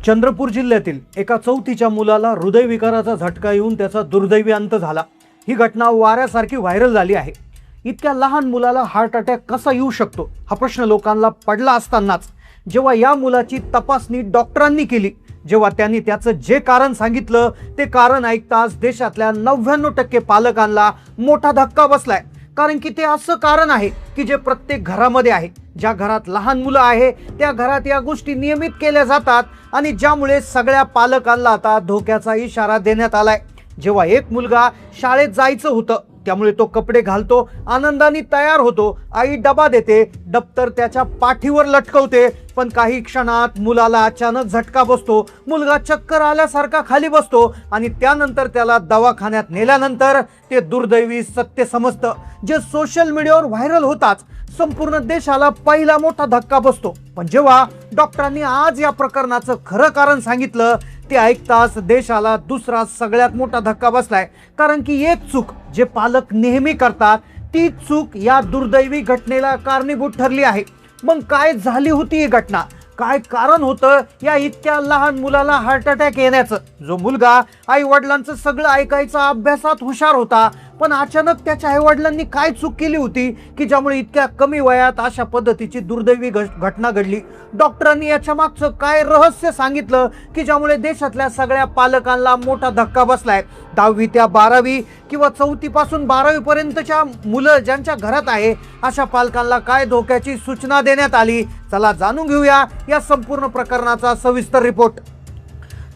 चंद्रपूर जिल्ह्यातील एका चौथीच्या मुलाला हृदयविकाराचा झटका येऊन त्याचा दुर्दैवी अंत झाला। ही घटना वाऱ्यासारखी व्हायरल झाली आहे। इतक्या लहान मुलाला हार्ट अटॅक कसा येऊ शकतो हा प्रश्न लोकांना पडला असतानाच जेव्हा या मुलाची तपासणी डॉक्टरांनी केली, जेव्हा त्यांनी त्याचं जे कारण सांगितलं ते कारण ऐकताच देशातल्या 99% पालकांना मोठा धक्का बसलाय। कारण की ते असं कारण आहे की जे प्रत्येक घरामध्ये आहे। ज्या घरात लहान मुलं आहे त्या घरात या गोष्टी नियमित केल्या जातात आणि ज्यामुळे सगळ्या पालकांना आता धोक्याचा इशारा देण्यात आलाय। जेव्हा एक मुलगा शाळेत जायचं होतं त्यामुळे तो कपडे घालतो, आनंदाने तयार होतो, आई डबा देते, दप्तर त्याच्या पाठीवर लटकवते, पण काही क्षणात मुलाला अचानक झटका बसतो, मुलगा चक्कर आल्यासारखा खाली बसतो आणि त्यानंतर त्याला दवाखान्यात नेल्यानंतर ते दुर्दैवी सत्य समजतं, जे सोशल मीडियावर व्हायरल होताच संपूर्ण देशाला पहिला मोठा धक्का बसतो। पण जेव्हा डॉक्टरांनी आज या प्रकरणाचं खरं कारण सांगितलं ते ऐकताच देशाला दुसरा सगळ्यात मोठा धक्का बसलाय। कारण की एक चूक जे पालक नेहमी करतात तीच चूक या दुर्दैवी घटनेला कारणीभूत ठरली आहे। मग काय झाली होती ही घटना, काय कारण होतं या इतक्या लहान मुलाला हार्ट अटॅक येण्याचं? जो मुलगा आई वडिलांचं सगळं ऐकायचा, अभ्यासात हुशार होता, पण अचानक त्याच्या आई वडिलांनी काय चूक केली होती की ज्यामुळे इतक्या कमी वयात अशा पद्धतीची दुर्दैवी घटना घडली? डॉक्टरांनी याच्या मागचं काय रहस्य सांगितलं की ज्यामुळे देशातल्या सगळ्या पालकांना मोठा धक्का बसलाय? 10वी ते 12वी किंवा 4थी पासून 12वी पर्यंतच्या मुलं ज्यांच्या घरात आहे अशा पालकांना काय धोक्याची सूचना देण्यात आली? चला जाणून घेऊया या संपूर्ण प्रकरणाचा सविस्तर रिपोर्ट।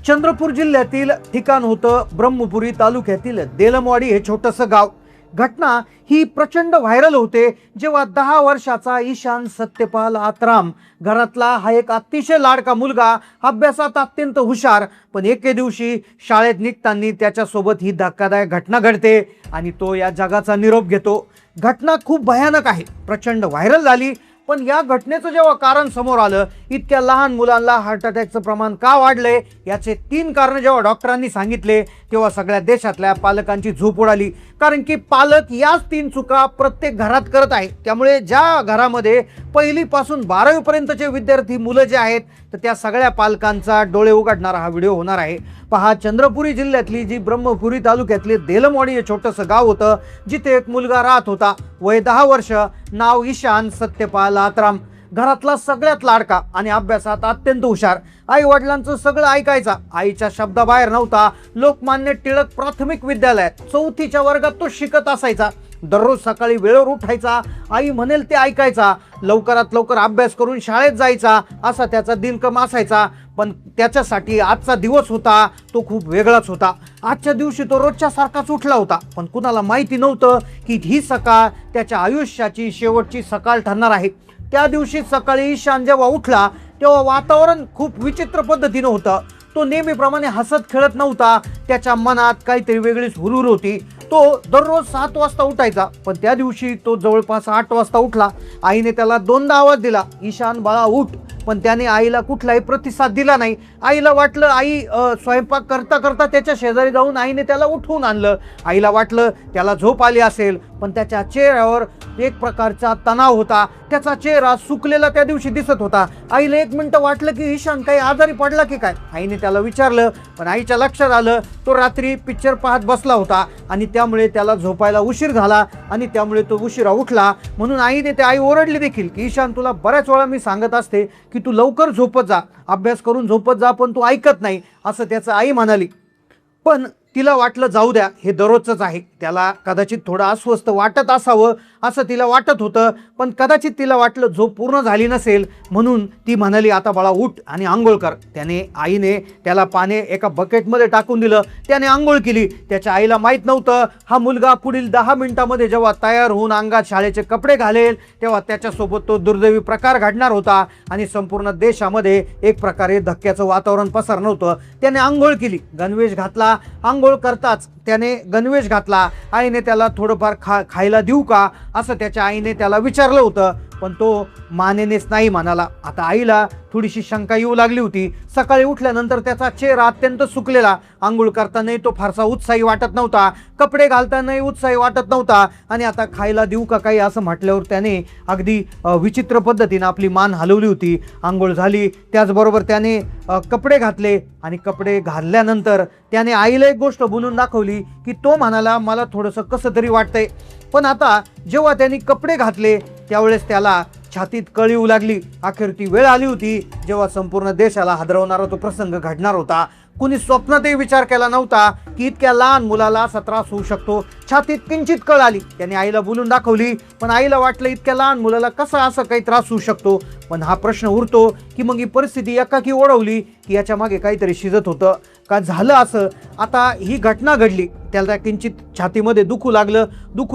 चंद्रपूर जिल्ह्यातील ठिकाण होतं ब्रह्मपुरी तालुक्यातील देलमवाडी हे छोटंसं गाव। घटना ही प्रचंड व्हायरल होते जेव्हा 10 वर्षाचा ईशान सत्यपाल आत्राम घरातला हा एक अतिशय लाडका मुलगा, अभ्यासात अत्यंत हुशार, पण एके दिवशी शाळेत निघताना त्याच्यासोबत ही धक्कादायक घटना घडते आणि तो या जगाचा निरोप घेतो। घटना खूप भयानक आहे, प्रचंड व्हायरल झाली, पण या घटनेचं जेव्हा कारण समोर आलं, इतक्या लहान मुलांना हार्ट अटॅकचं प्रमाण का वाढलंय याचे 3 कारण जेव्हा डॉक्टरांनी सांगितले तेव्हा सगळ्या देशातल्या पालकांची झोप उडाली। कारण की पालक याच 3 चुका प्रत्येक घरात करत आहेत। त्यामुळे ज्या घरामध्ये 1ली पासून 12वी पर्यंतचे विद्यार्थी मुलं जे आहेत तर त्या सगळ्या पालकांचा डोळे उघडणारा हा व्हिडिओ होणार आहे। पहा, चंद्रपुरी जिल्ह्यातली जी ब्रह्मपुरी तालुक्यातले देलमवाडी हे छोटंसं गाव होतं जिथे एक मुलगा राहत होता, वय 10 वर्ष, नाव ईशान सत्यपाल आत्राम, घरातला सगळ्यात लाडका आणि अभ्यासात अत्यंत हुशार, आई वडिलांचं सगळं ऐकायचा, आईच्या शब्दाबाहेर नव्हता। लोकमान्य टिळक प्राथमिक विद्यालयात 4थीच्या वर्गात तो शिकत असायचा। दररोज सकाळी वेळेवर उठायचा, आई म्हणेल ते ऐकायचा, लवकरात लवकर अभ्यास करून शाळेत जायचा असा त्याचा दिनक्रम असायचा। पण त्याच्यासाठी आजचा दिवस होता तो खूप वेगळाच होता। आजच्या दिवशी तो रोजच्या सारखाच उठला होता, पण कुणाला माहिती नव्हतं की ही सकाळ त्याच्या आयुष्याची शेवटची सकाळ ठरणार आहे। त्या दिवशी सकाळी ईशान जेव्हा उठला तेव्हा वातावरण खूप विचित्र पद्धतीनं होतं। तो नेहमीप्रमाणे हसत खेळत नव्हता, त्याच्या मनात काहीतरी वेगळीच हुरहुर होती। तो दररोज 7 वाजता उठायचा, पण त्या दिवशी तो जवळपास 8 वाजता उठला। आईने त्याला 2दा आवाज दिला, ईशान बाळा उठ, पण त्याने आईला कुठलाही प्रतिसाद दिला नाही। आईला वाटलं आई स्वयंपाक करता करता त्याच्या शेजारी जाऊन आईने त्याला उठवून आणलं। आईला वाटलं त्याला झोप आली असेल, पण त्याच्या चेहऱ्यावर एक प्रकारचा तणाव होता, त्याचा चेहरा सुकलेला त्या दिवशी दिसत होता। आईला 1 मिनिट वाटलं की ईशान काही आजारी पडला की काय। आईने त्याला विचारलं, पण आईच्या लक्षात आलं तो रात्री पिक्चर पाहत बसला होता आणि त्यामुळे त्याला झोपायला उशीर झाला आणि त्यामुळे तो उशिरा उठला। म्हणून आईने ते आई ओरडली देखील की ईशान तुला बऱ्याच वेळा मी सांगत असते की तू लवकर झोपत जा, अभ्यास करून झोपत जा, पण तू ऐकत नाही, असं त्याचं आई म्हणाली। पण तिला वाटलं जाऊ द्या, हे दररोजच आहे, त्याला कदाचित थोडं अस्वस्थ वाटत असावं असं तिला वाटत होतं, पण कदाचित तिला वाटलं झोप पूर्ण झाली नसेल म्हणून ती म्हणाली आता बाळा उठ आणि आंघोळ कर। आईने त्याला पाणी एका बकेटमध्ये टाकून दिलं, त्याने आंघोळ केली। त्याच्या आईला माहीत नव्हतं हा मुलगा पुढील 10 मिनिटांमध्ये जेव्हा तयार होऊन अंगात शाळेचे कपडे घालेल तेव्हा त्याच्यासोबत तो दुर्दैवी प्रकार घडणार होता आणि संपूर्ण देशामध्ये एक प्रकारे धक्क्याचं वातावरण पसरणार होतं। त्याने आंघोळ केली, गणवेश घातला, आंघोळ करताच त्याने गणवेश घातला। आईने त्याला थोडंफार खायला देऊ का असं त्याच्या आईने त्याला विचारलं होतं, पण तो मानेनेच नाही म्हणाला. आता आईला थोडीशी शंका येऊ लागली होती. सकाळी उठल्यानंतर त्याचा चेहरा अत्यंत सुकलेला, आंघोळ करतानाही तो फारसा उत्साही वाटत नव्हता, कपडे घालतानाही उत्साही वाटत नव्हता, आणि आता खायला देऊ का काही असं म्हटल्यावर त्याने अगदी विचित्र पद्धतीने आपली मान हलवली होती. आंघोळ झाली, त्याचबरोबर त्याने कपडे घातले, आणि कपडे घातल्यानंतर त्याने आईला एक गोष्ट बोलून दाखवली की तो म्हणाला मला थोडंसं कसं तरी वाटतंय. पण आता जेव्हा त्यांनी कपडे घातले त्यावेळेस त्याला छातीत कळ येऊ लागली. अखेर ती वेळ आली होती जेव्हा संपूर्ण देशाला हादरवणारा तो प्रसंग घडणार होता. कुणी स्वप्नातही विचार केला नव्हता की इतक्या लहान मुलाला असा त्रास होऊ शकतो. छातीत किंचित कळ आली, त्याने आईला बोलून दाखवली, पण आईला वाटलं इतक्या लहान मुलाला कसा असं काही त्रास होऊ शकतो. पण हा प्रश्न उरतो की मग ही परिस्थिती एकाकी ओढवली की याच्या मागे काहीतरी शिजत होतं का झालं असं. आता ही घटना घडली, त्याला किंचित छातीमध्ये दुखू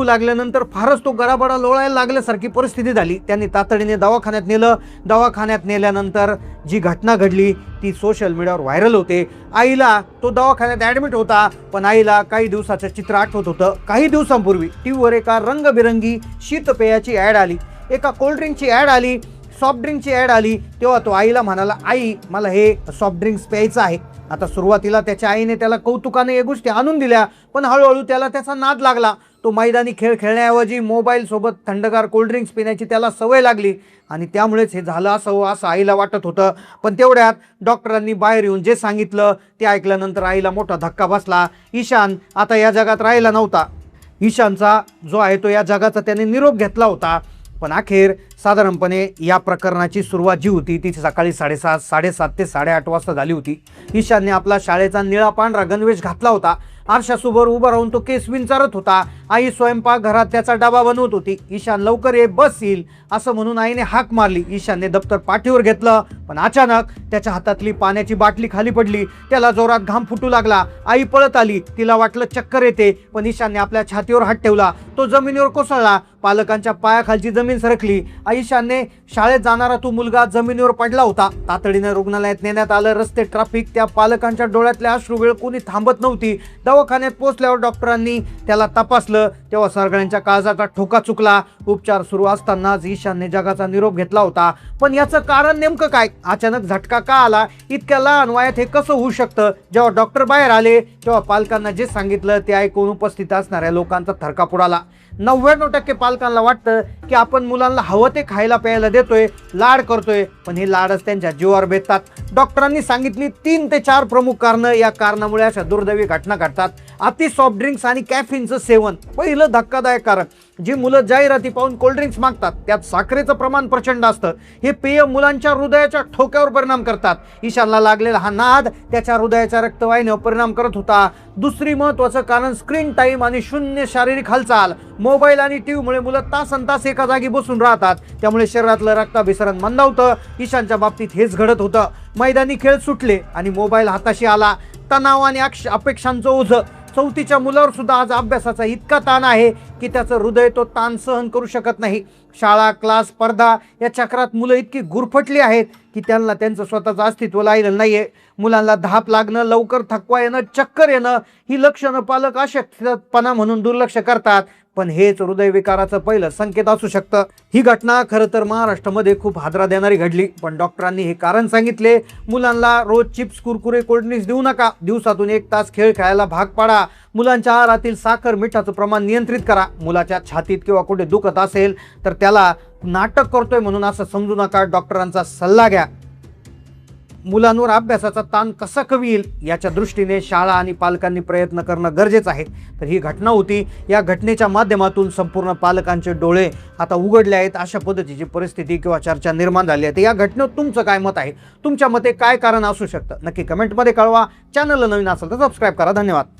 लागल्यानंतर फारच तो गडाबडा लोळायला लागल्यासारखी परिस्थिती झाली. त्यांनी तातडीने दवाखान्यात नेलं. दवाखान्यात नेल्यानंतर जी घटना घडली ती सोशल मीडियावर व्हायरल होते. आईला तो दवाखान्यात ॲडमिट होता, पण आईला काही दिवसाचं चित्र आठवत होतं. काही दिवसांपूर्वी टीव्हीवर एका रंगबिरंगी शीतपेयाची ॲड आली, एका कोल्ड्रिंकची ॲड आली, सॉफ्ट ड्रिंकची ॲड आली. तेव्हा तो आईला म्हणाला, आई मला हे सॉफ्ट ड्रिंक्स प्यायचं आहे. आता सुरुवातीला त्याच्या आईने त्याला कौतुकाने या गोष्टी आणून दिल्या, पण हळूहळू त्याला त्याचा नाद लागला. तो मैदानी खेळ खेळण्याऐवजी मोबाईलसोबत थंडगार कोल्ड्रिंक्स पिण्याची त्याला सवय लागली, आणि त्यामुळेच हे झालं असावं असं आईला वाटत होतं. पण तेवढ्यात डॉक्टरांनी बाहेर येऊन जे सांगितलं ते ऐकल्यानंतर आईला मोठा धक्का बसला. ईशान आता या जगात राहिला नव्हता. ईशानचा जो आहे तो या जगाचा त्याने निरोप घेतला होता. पण अखेर साधारणपणे या प्रकरणाची सुरुवात जी होती ती सकाळी 7:30 ते 8:30 वाजता झाली होती. ईशानने आपला शाळेचा निळा पांढरा गणवेश घातला होता. आरशासमोर उभा राहून तो केस विंचारत होता. आई स्वयंपाकघरात त्याचा डबा बनवत होती. ईशान लवकर ये, बस येईल असं म्हणून आईने हाक मारली. ईशानने दप्तर पाठीवर घेतलं, पण अचानक त्याच्या हातातली पाण्याची बाटली खाली पडली. त्याला जोरात घाम फुटू लागला. आई पळत आली. तिला वाटलं चक्कर येते, पण ईशानने आपल्या छातीवर हात ठेवला. तो जमिनीवर कोसळला. पालकांच्या पायाखालची जमीन सरकली. ईशानने शाळेत जाणारा तो मुलगा जमिनीवर पडला होता. तातडीने रुग्णालयात नेण्यात आलं. रस्ते, ट्रॅफिक, त्या पालकांच्या डोळ्यातल्या अश्रुवेळ कोणी थांबत नव्हती. दवाखान्यात पोहोचल्यावर डॉक्टरांनी त्याला तपासलं तेव्हा सगळ्यांच्या काळजाचा ठोका चुकला. उपचार सुरू असतानाच ईशानने जगाचा निरोप घेतला होता. पण याचं कारण नेमकं काय? अचानक झटका का आला? इतक्या लहान वयात हे कसं होऊ शकतं? जेव्हा डॉक्टर बाहेर आले तेव्हा पालकांना जे सांगितलं ते ऐकून उपस्थित असणाऱ्या लोकांचा थरकाप उडाला. 99% पालकांना वाटतं की आपण मुलांना हवं ते खायला प्यायला देतोय, लाड करतोय, पण हे लाडच त्यांच्या जीवावर बेततात. डॉक्टरांनी सांगितली 3 ते 4 प्रमुख कारणं. या कारणामुळे अशा दुर्दैवी घटना घडतात. अति सॉफ्ट ड्रिंक्स आणि कॅफिनचं सेवन पहिलं धक्कादायक कारण. जी मुलं जाहिराती पाहून कोल्ड्रिंक्स मागतात त्यात साखरेचं प्रमाण प्रचंड असतं. हे पेय मुलांच्या हृदयाच्या ठोक्यावर परिणाम करतात. ईशानला लागलेला हा नाद त्याच्या हृदयाच्या रक्तवाहिनीवर परिणाम करत होता. दुसरी महत्त्वाचं कारण स्क्रीन टाईम आणि शून्य शारीरिक हालचाल. मोबाईल आणि टीव्हीमुळे मुलं तासनतास एका जागी बसून राहतात, त्यामुळे शरीरातलं रक्ताभिसरण मंदावतं. ईशानच्या बाबतीत हेच घडत होतं. मैदानी खेळ सुटले आणि मोबाईल हाताशी आला. तणाव आणि अपेक्षांचं ओझं. 4थीच्या मुलावर सुद्धा आज अभ्यासाचा इतका ताण आहे की त्याचं हृदय तो ताण सहन करू शकत नाही. शाळा, क्लास, स्पर्धा या चक्रात मुलं इतकी गुरफटली आहेत की त्यांना त्यांचं स्वतःचं अस्तित्व राहिलं नाहीये. मुलांना धाप लागणं, लवकर थकवा येणं, चक्कर येणं ही लक्षणं पालक अशक्तपणा म्हणून दुर्लक्ष करतात, पण हेच हृदयविकाराचं पहिलं संकेत असू शकतं. ही घटना खरं तर महाराष्ट्रामध्ये खूप हादरा देणारी घडली, पण डॉक्टरांनी हे कारण सांगितले. मुलांना रोज चिप्स, कुरकुरे, कोल्ड्रिंक्स देऊ नका. दिवसातून 1 तास खेळ खेळायला भाग पाडा. मुलांच्या आहारातील साखर, मिठाचं प्रमाण नियंत्रित करा. मुलाच्या छातीत किंवा कुठे दुखत असेल तर त्याला नाटक करतोय म्हणून असं समजू नका. डॉक्टरांचा सल्ला घ्या. मुलांवर अभ्यासाचा ताण कसा कमी येईल याच्या दृष्टीने शाळा आणि पालकांनी प्रयत्न करणं गरजेचं आहे. तर ही घटना होती. या घटनेच्या माध्यमातून संपूर्ण पालकांचे डोळे आता उघडले आहेत. अशा पद्धतीची परिस्थिती किंवा चर्चा निर्माण झाली आहे. तर या घटनेत तुमचं काय मत आहे? तुमच्या मते काय कारण असू शकतं? नक्की कमेंटमध्ये कळवा. चॅनलला नवीन असेल तर सबस्क्राईब करा. धन्यवाद.